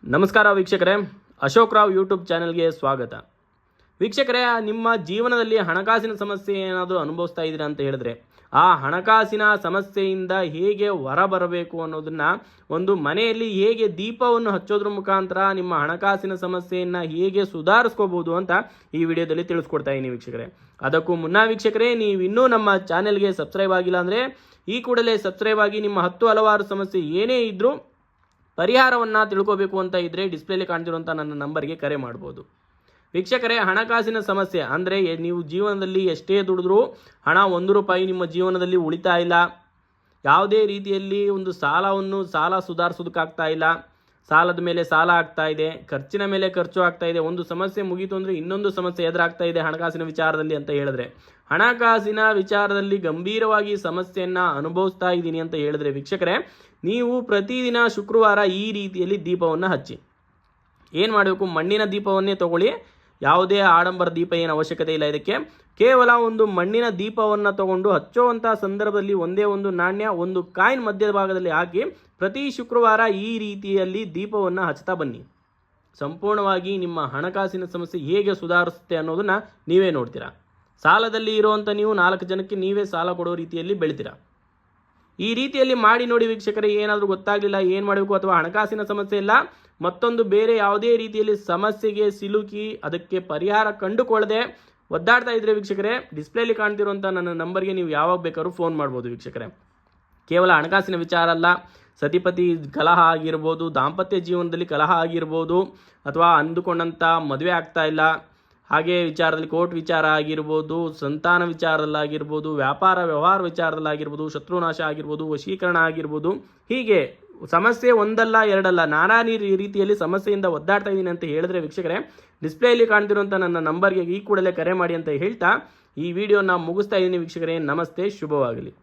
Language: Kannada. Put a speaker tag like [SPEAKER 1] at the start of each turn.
[SPEAKER 1] ನಮಸ್ಕಾರ ವೀಕ್ಷಕರೇ, ಅಶೋಕ್ ರಾವ್ ಯೂಟ್ಯೂಬ್ ಚಾನೆಲ್ಗೆ ಸ್ವಾಗತ. ವೀಕ್ಷಕರೇ, ನಿಮ್ಮ ಜೀವನದಲ್ಲಿ ಹಣಕಾಸಿನ ಸಮಸ್ಯೆ ಏನಾದರೂ ಅನುಭವಿಸ್ತಾ ಇದ್ದೀರಾ ಅಂತ ಹೇಳಿದ್ರೆ ಆ ಹಣಕಾಸಿನ ಸಮಸ್ಯೆಯಿಂದ ಹೇಗೆ ಹೊರಬರಬೇಕು ಅನ್ನೋದನ್ನು, ಒಂದು ಮನೆಯಲ್ಲಿ ಹೇಗೆ ದೀಪವನ್ನು ಹಚ್ಚೋದ್ರ ಮುಖಾಂತರ ನಿಮ್ಮ ಹಣಕಾಸಿನ ಸಮಸ್ಯೆಯನ್ನು ಹೇಗೆ ಸುಧಾರಿಸ್ಕೋಬೋದು ಅಂತ ಈ ವಿಡಿಯೋದಲ್ಲಿ ತಿಳಿಸ್ಕೊಡ್ತಾ ಇದ್ದೀನಿ ವೀಕ್ಷಕರೇ. ಅದಕ್ಕೂ ಮುನ್ನ ವೀಕ್ಷಕರೇ, ನೀವು ಇನ್ನೂ ನಮ್ಮ ಚಾನೆಲ್ಗೆ ಸಬ್ಸ್ಕ್ರೈಬ್ ಆಗಿಲ್ಲ ಅಂದರೆ ಈ ಕೂಡಲೇ ಸಬ್ಸ್ಕ್ರೈಬ್ ಆಗಿ. ನಿಮ್ಮ ಹಲವಾರು ಸಮಸ್ಯೆ ಏನೇ ಇದ್ದರೂ ಪರಿಹಾರವನ್ನು ತಿಳ್ಕೋಬೇಕು ಅಂತ ಇದ್ದರೆ ಡಿಸ್ಪ್ಲೇಲಿ ಕಾಣ್ತಿರುವಂಥ ನನ್ನ ನಂಬರ್ಗೆ ಕರೆ ಮಾಡ್ಬೋದು. ವೀಕ್ಷಕರೇ, ಹಣಕಾಸಿನ ಸಮಸ್ಯೆ ಅಂದರೆ ನೀವು ಜೀವನದಲ್ಲಿ ಎಷ್ಟೇ ದುಡಿದ್ರೂ ಹಣ 1 ರೂಪಾಯಿ ನಿಮ್ಮ ಜೀವನದಲ್ಲಿ ಉಳಿತಾ ಇಲ್ಲ. ಯಾವುದೇ ರೀತಿಯಲ್ಲಿ ಒಂದು ಸಾಲ ಸುಧಾರಿಸೋದಕ್ಕಾಗ್ತಾ ಇಲ್ಲ. ಸಾಲದ ಮೇಲೆ ಸಾಲ ಆಗ್ತಾ ಇದೆ, ಖರ್ಚಿನ ಮೇಲೆ ಖರ್ಚು ಆಗ್ತಾ ಇದೆ. ಒಂದು ಸಮಸ್ಯೆ ಮುಗೀತು ಅಂದರೆ ಇನ್ನೊಂದು ಸಮಸ್ಯೆ ಎದುರಾಗ್ತಾ ಇದೆ ಹಣಕಾಸಿನ ವಿಚಾರದಲ್ಲಿ ಅಂತ ಹೇಳಿದ್ರೆ, ಹಣಕಾಸಿನ ವಿಚಾರದಲ್ಲಿ ಗಂಭೀರವಾಗಿ ಸಮಸ್ಯೆಯನ್ನು ಅನುಭವಿಸ್ತಾ ಇದ್ದೀನಿ ಅಂತ ಹೇಳಿದ್ರೆ ವೀಕ್ಷಕರೇ, ನೀವು ಪ್ರತಿದಿನ ಶುಕ್ರವಾರ ಈ ರೀತಿಯಲ್ಲಿ ದೀಪವನ್ನು ಹಚ್ಚಿ. ಏನು ಮಾಡಬೇಕು, ಮಣ್ಣಿನ ದೀಪವನ್ನೇ ತಗೊಳ್ಳಿ. ಯಾವುದೇ ಆಡಂಬರ ದೀಪ ಏನು ಅವಶ್ಯಕತೆ ಇಲ್ಲ ಇದಕ್ಕೆ. ಕೇವಲ ಒಂದು ಮಣ್ಣಿನ ದೀಪವನ್ನು ತಗೊಂಡು ಹಚ್ಚುವಂಥ ಸಂದರ್ಭದಲ್ಲಿ ಒಂದೇ ಒಂದು ನಾಣ್ಯ, ಒಂದು ಕಾಯಿನ್ ಮಧ್ಯದ ಭಾಗದಲ್ಲಿ ಹಾಕಿ ಪ್ರತಿ ಶುಕ್ರವಾರ ಈ ರೀತಿಯಲ್ಲಿ ದೀಪವನ್ನು ಹಚ್ತಾ ಬನ್ನಿ. ಸಂಪೂರ್ಣವಾಗಿ ನಿಮ್ಮ ಹಣಕಾಸಿನ ಸಮಸ್ಯೆ ಹೇಗೆ ಸುಧಾರಿಸುತ್ತೆ ಅನ್ನೋದನ್ನು ನೀವೇ ನೋಡ್ತೀರಾ. ಸಾಲದಲ್ಲಿ ಇರುವಂಥ ನೀವು 4 ಜನಕ್ಕೆ ನೀವೇ ಸಾಲ ಕೊಡೋ ರೀತಿಯಲ್ಲಿ ಬೆಳಿತೀರಾ. ಈ ರೀತಿಯಲ್ಲಿ ಮಾಡಿ ನೋಡಿ ವೀಕ್ಷಕರೇ. ಏನಾದರೂ ಗೊತ್ತಾಗಲಿಲ್ಲ ಏನು ಮಾಡಬೇಕು, ಅಥವಾ ಹಣಕಾಸಿನ ಸಮಸ್ಯೆ ಇಲ್ಲ, ಮತ್ತೊಂದು ಬೇರೆ ಯಾವುದೇ ರೀತಿಯಲ್ಲಿ ಸಮಸ್ಯೆಗೆ ಸಿಲುಕಿ ಅದಕ್ಕೆ ಪರಿಹಾರ ಕಂಡುಕೊಳ್ಳದೆ ಒದ್ದಾಡ್ತಾ ಇದ್ರೆ ವೀಕ್ಷಕರೇ, ಡಿಸ್ಪ್ಲೇಲಿ ಕಾಣ್ತಿರುವಂಥ ನನ್ನ ನಂಬರ್ಗೆ ನೀವು ಯಾವಾಗ ಬೇಕಾದ್ರೂ ಫೋನ್ ಮಾಡ್ಬೋದು ವೀಕ್ಷಕರೇ. ಕೇವಲ ಹಣಕಾಸಿನ ವಿಚಾರ ಅಲ್ಲ, ಸತಿಪತಿ ಕಲಹ ಆಗಿರ್ಬೋದು, ದಾಂಪತ್ಯ ಜೀವನದಲ್ಲಿ ಕಲಹ ಆಗಿರ್ಬೋದು, ಅಥವಾ ಅಂದುಕೊಂಡಂಥ ಮದುವೆ ಆಗ್ತಾ ಇಲ್ಲ, ಹಾಗೆ ವಿಚಾರದಲ್ಲಿ ಕೋರ್ಟ್ ವಿಚಾರ ಆಗಿರ್ಬೋದು, ಸಂತಾನ ವಿಚಾರದಲ್ಲಾಗಿರ್ಬೋದು, ವ್ಯಾಪಾರ ವ್ಯವಹಾರ ವಿಚಾರದಲ್ಲಾಗಿರ್ಬೋದು, ಶತ್ರುನಾಶ ಆಗಿರ್ಬೋದು, ವಶೀಕರಣ ಆಗಿರ್ಬೋದು, ಹೀಗೆ ಸಮಸ್ಯೆ ಒಂದಲ್ಲ ಎರಡಲ್ಲ ನಾನಾ ರೀತಿಯಲ್ಲಿ ಸಮಸ್ಯೆಯಿಂದ ಒದ್ದಾಡ್ತಾ ಇದ್ದೀನಿ ಅಂತ ಹೇಳಿದ್ರೆ ವೀಕ್ಷಕರೇ, ಡಿಸ್ಪ್ಲೇಯಲ್ಲಿ ಕಾಣ್ತಿರುವಂಥ ನನ್ನ ನಂಬರ್ಗೆ ಈ ಕೂಡಲೇ ಕರೆ ಮಾಡಿ ಅಂತ ಹೇಳ್ತಾ ಈ ವಿಡಿಯೋನ ಮುಗಿಸ್ತಾ ಇದ್ದೀನಿ ವೀಕ್ಷಕರೇ. ನಮಸ್ತೆ, ಶುಭವಾಗಲಿ.